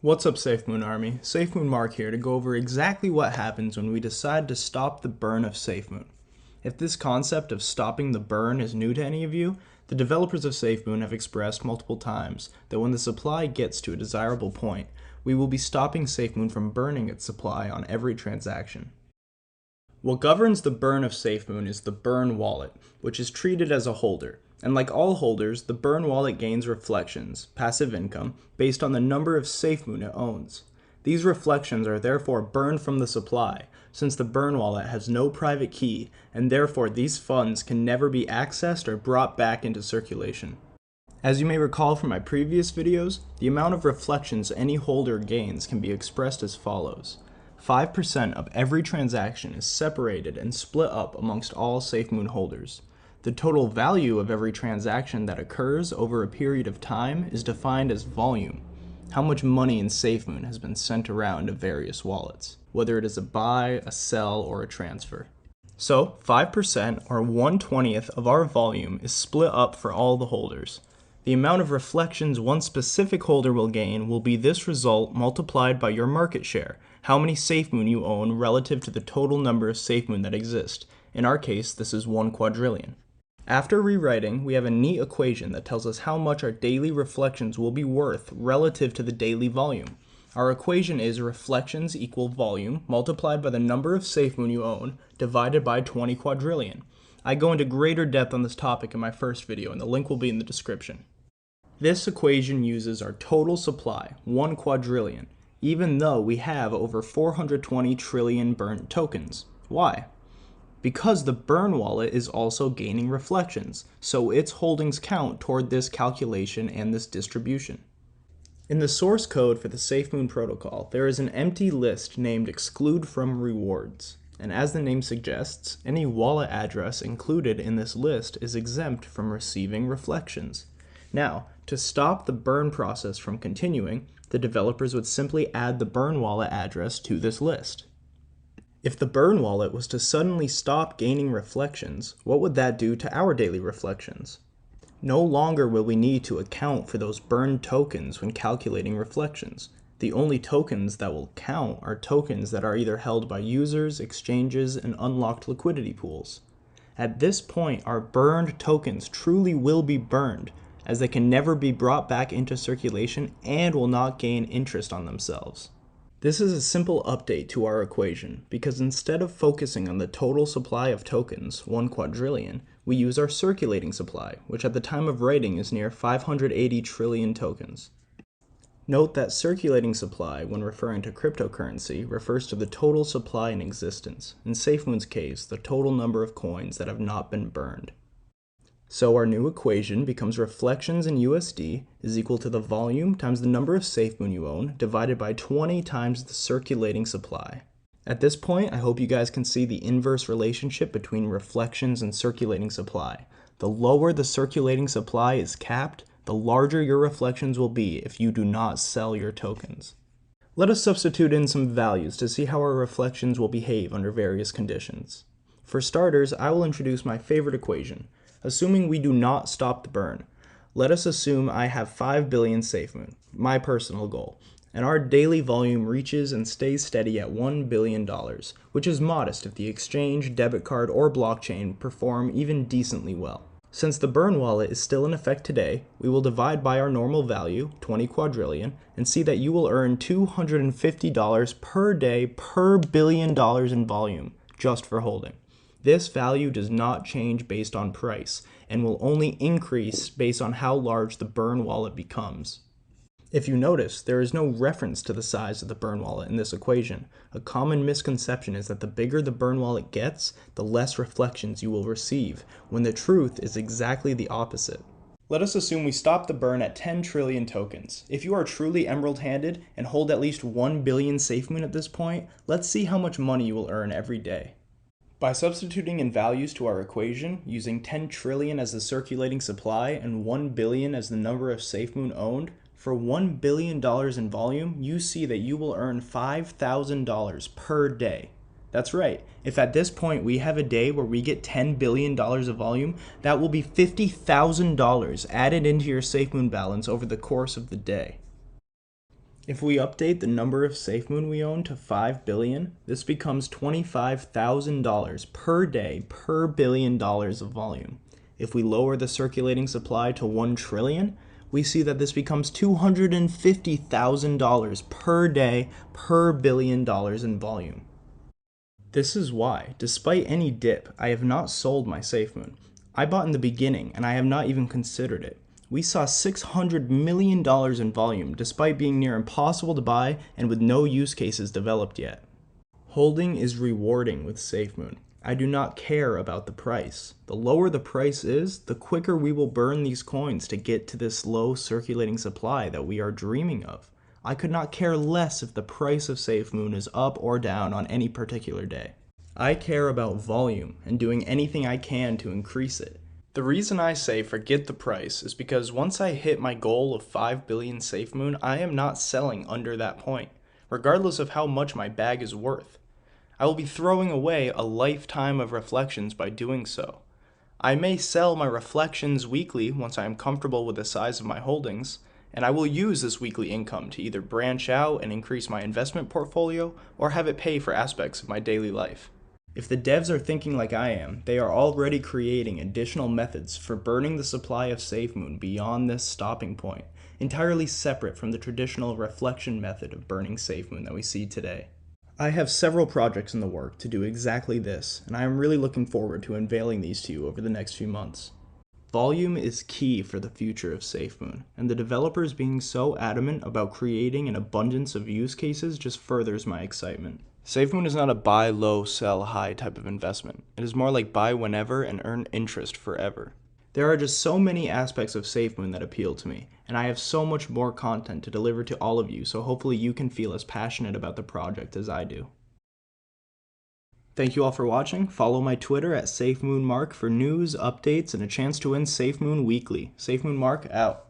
What's up, Safemoon Army? Safemoon Mark here to go over exactly what happens when we decide to stop the burn of Safemoon. If this concept of stopping the burn is new to any of you, the developers of Safemoon have expressed multiple times that when the supply gets to a desirable point, we will be stopping Safemoon from burning its supply on every transaction. What governs the burn of Safemoon is the burn wallet, which is treated as a holder. And like all holders, the burn wallet gains reflections, passive income, based on the number of Safemoon it owns. These reflections are therefore burned from the supply, since the burn wallet has no private key, and therefore these funds can never be accessed or brought back into circulation. As you may recall from my previous videos, the amount of reflections any holder gains can be expressed as follows. 5% of every transaction is separated and split up amongst all Safemoon holders. The total value of every transaction that occurs over a period of time is defined as volume, how much money in Safemoon has been sent around to various wallets, whether it is a buy, a sell, or a transfer. So 5% or 1/20th of our volume is split up for all the holders. The amount of reflections one specific holder will gain will be this result multiplied by your market share, how many Safemoon you own relative to the total number of Safemoon that exist. In our case, this is 1 quadrillion. After rewriting, we have a neat equation that tells us how much our daily reflections will be worth relative to the daily volume. Our equation is reflections equal volume multiplied by the number of Safemoon you own divided by 20 quadrillion. I go into greater depth on this topic in my first video, and the link will be in the description. This equation uses our total supply, 1 quadrillion, even though we have over 420 trillion burnt tokens. Why? Because the burn wallet is also gaining reflections, so its holdings count toward this calculation and this distribution. In the source code for the Safemoon protocol, there is an empty list named exclude from rewards. And as the name suggests, any wallet address included in this list is exempt from receiving reflections. Now, to stop the burn process from continuing, the developers would simply add the burn wallet address to this list. If the burn wallet was to suddenly stop gaining reflections, what would that do to our daily reflections? No longer will we need to account for those burned tokens when calculating reflections. The only tokens that will count are tokens that are either held by users, exchanges, and unlocked liquidity pools. At this point, our burned tokens truly will be burned, as they can never be brought back into circulation and will not gain interest on themselves. This is a simple update to our equation, because instead of focusing on the total supply of tokens, 1 quadrillion, we use our circulating supply, which at the time of writing is near 580 trillion tokens. Note that circulating supply, when referring to cryptocurrency, refers to the total supply in existence, in Safemoon's case, the total number of coins that have not been burned. So our new equation becomes reflections in USD is equal to the volume times the number of Safemoon you own divided by 20 times the circulating supply. At this point, I hope you guys can see the inverse relationship between reflections and circulating supply. The lower the circulating supply is capped, the larger your reflections will be if you do not sell your tokens. Let us substitute in some values to see how our reflections will behave under various conditions. For starters, I will introduce my favorite equation. Assuming we do not stop the burn, let us assume I have 5 billion Safemoon, my personal goal, and our daily volume reaches and stays steady at $1 billion, which is modest if the exchange, debit card, or blockchain perform even decently well. Since the burn wallet is still in effect today, we will divide by our normal value, 20 quadrillion, and see that you will earn $250 per day per $1 billion in volume, just for holding. This value does not change based on price, and will only increase based on how large the burn wallet becomes. If you notice, there is no reference to the size of the burn wallet in this equation. A common misconception is that the bigger the burn wallet gets, the less reflections you will receive, when the truth is exactly the opposite. Let us assume we stop the burn at 10 trillion tokens. If you are truly emerald-handed and hold at least 1 billion Safemoon at this point, let's see how much money you will earn every day. By substituting in values to our equation, using 10 trillion as the circulating supply and 1 billion as the number of Safemoon owned, for $1 billion in volume, you see that you will earn $5,000 per day. That's right, if at this point we have a day where we get $10 billion of volume, that will be $50,000 added into your Safemoon balance over the course of the day. If we update the number of Safemoon we own to 5 billion, this becomes $25,000 per day per $1 billion of volume. If we lower the circulating supply to 1 trillion, we see that this becomes $250,000 per day per $1 billion in volume. This is why, despite any dip, I have not sold my Safemoon. I bought in the beginning and I have not even considered it. We saw $600 million in volume despite being near impossible to buy and with no use cases developed yet. Holding is rewarding with Safemoon. I do not care about the price. The lower the price is, the quicker we will burn these coins to get to this low circulating supply that we are dreaming of. I could not care less if the price of Safemoon is up or down on any particular day. I care about volume and doing anything I can to increase it. The reason I say forget the price is because once I hit my goal of 5 billion Safemoon, I am not selling under that point, regardless of how much my bag is worth. I will be throwing away a lifetime of reflections by doing so. I may sell my reflections weekly once I am comfortable with the size of my holdings, and I will use this weekly income to either branch out and increase my investment portfolio or have it pay for aspects of my daily life. If the devs are thinking like I am, they are already creating additional methods for burning the supply of Safemoon beyond this stopping point, entirely separate from the traditional reflection method of burning Safemoon that we see today. I have several projects in the work to do exactly this, and I am really looking forward to unveiling these to you over the next few months. Volume is key for the future of Safemoon, and the developers being so adamant about creating an abundance of use cases just furthers my excitement. Safemoon is not a buy low, sell high type of investment. It is more like buy whenever and earn interest forever. There are just so many aspects of Safemoon that appeal to me, and I have so much more content to deliver to all of you, so hopefully you can feel as passionate about the project as I do. Thank you all for watching. Follow my Twitter at SafemoonMark for news, updates, and a chance to win Safemoon weekly. SafemoonMark out.